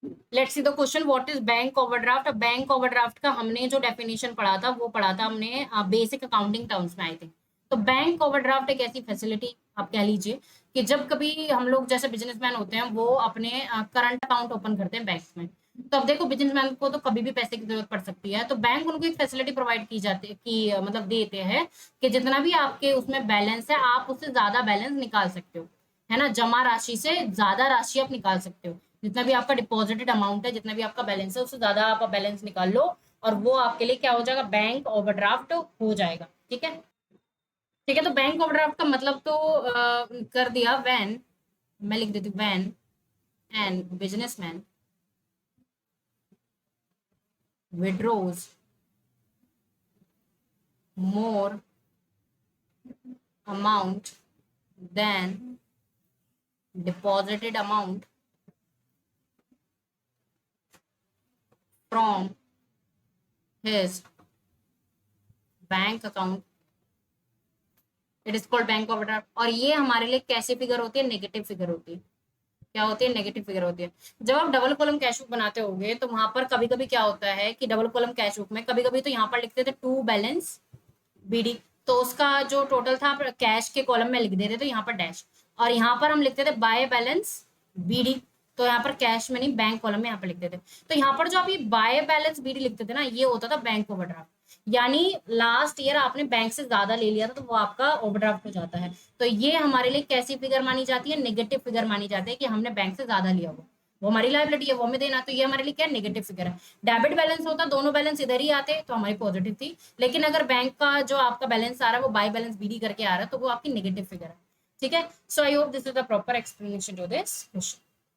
Let's see the question, what is bank overdraft. Bank overdraft का हमने जो definition पढ़ा था वो पढ़ा था हमने बेसिक अकाउंटिंग टर्म्स में आई थिंक। तो बैंक ओवरड्राफ्ट एक ऐसी फैसिलिटी आप कह लीजिए कि जब कभी हम लोग जैसे बिजनेसमैन होते हैं वो अपने करंट अकाउंट ओपन करते हैं बैंक में। तो अब देखो बिजनेसमैन को तो कभी भी पैसे की जरूरत पड़ सकती है, तो बैंक उनको एक फैसिलिटी प्रोवाइड की जाती है कि मतलब देते हैं कि जितना भी आपके उसमें बैलेंस है आप उससे ज्यादा बैलेंस निकाल सकते हो, है ना। जमा राशि से ज्यादा राशि आप निकाल सकते हो, जितना भी आपका डिपॉजिटेड अमाउंट है, जितना भी आपका बैलेंस है उससे ज्यादा आप बैलेंस निकाल लो, और वो आपके लिए क्या हो जाएगा, बैंक ओवरड्राफ्ट हो जाएगा। ठीक है। ठीक है, तो बैंक ओवरड्राफ्ट का मतलब तो कर दिया। व्हेन, मैं लिख देती हूँ, when an businessman withdraws more amount than deposited amount from his bank account, it is called bank overdraft. और ये हमारे लिए कैसी फिगर होती है, नेगेटिव फिगर होती है। क्या होती है, नेगेटिव फिगर होती है। जब आप डबल कॉलम कैश बुक बनाते होगे तो वहां पर कभी कभी क्या होता है कि डबल कॉलम कैश बुक में कभी कभी तो यहाँ पर लिखते थे टू बैलेंस बीडी, तो उसका जो टोटल था कैश के कॉलम में लिख देते थे यहाँ पर डैश, और यहाँ पर हम लिखते थे बाय बैलेंस बीडी, तो यहाँ पर कैश में नहीं बैंक कॉलम में यहाँ पर लिखते थे। तो यहाँ पर जो आप ये बाय बैलेंस बीडी लिखते थे ना, ये होता था बैंक ओवरड्राफ्ट। यानी लास्ट ईयर आपने बैंक से ज्यादा ले लिया था तो वो आपका ओवरड्राफ्ट हो जाता है। तो ये हमारे लिए कैसी फिगर मानी जाती है, नेगेटिव फिगर मानी जाती है कि हमने बैंक से ज्यादा लिया हुआ, वो हमारी लाइबिलिटी है, वो हमें देना। तो ये हमारे लिए क्या नेगेटिव फिगर है। डेबिट बैलेंस होता, दोनों बैलेंस इधर ही आते तो हमारी पॉजिटिव थी। लेकिन अगर बैंक का जो आपका बैलेंस आ रहा है वो बाय बैलेंस बीडी करके आ रहा है तो वो आपकी नेगेटिव फिगर है। ठीक है। So I hope this is the proper explanation to this question.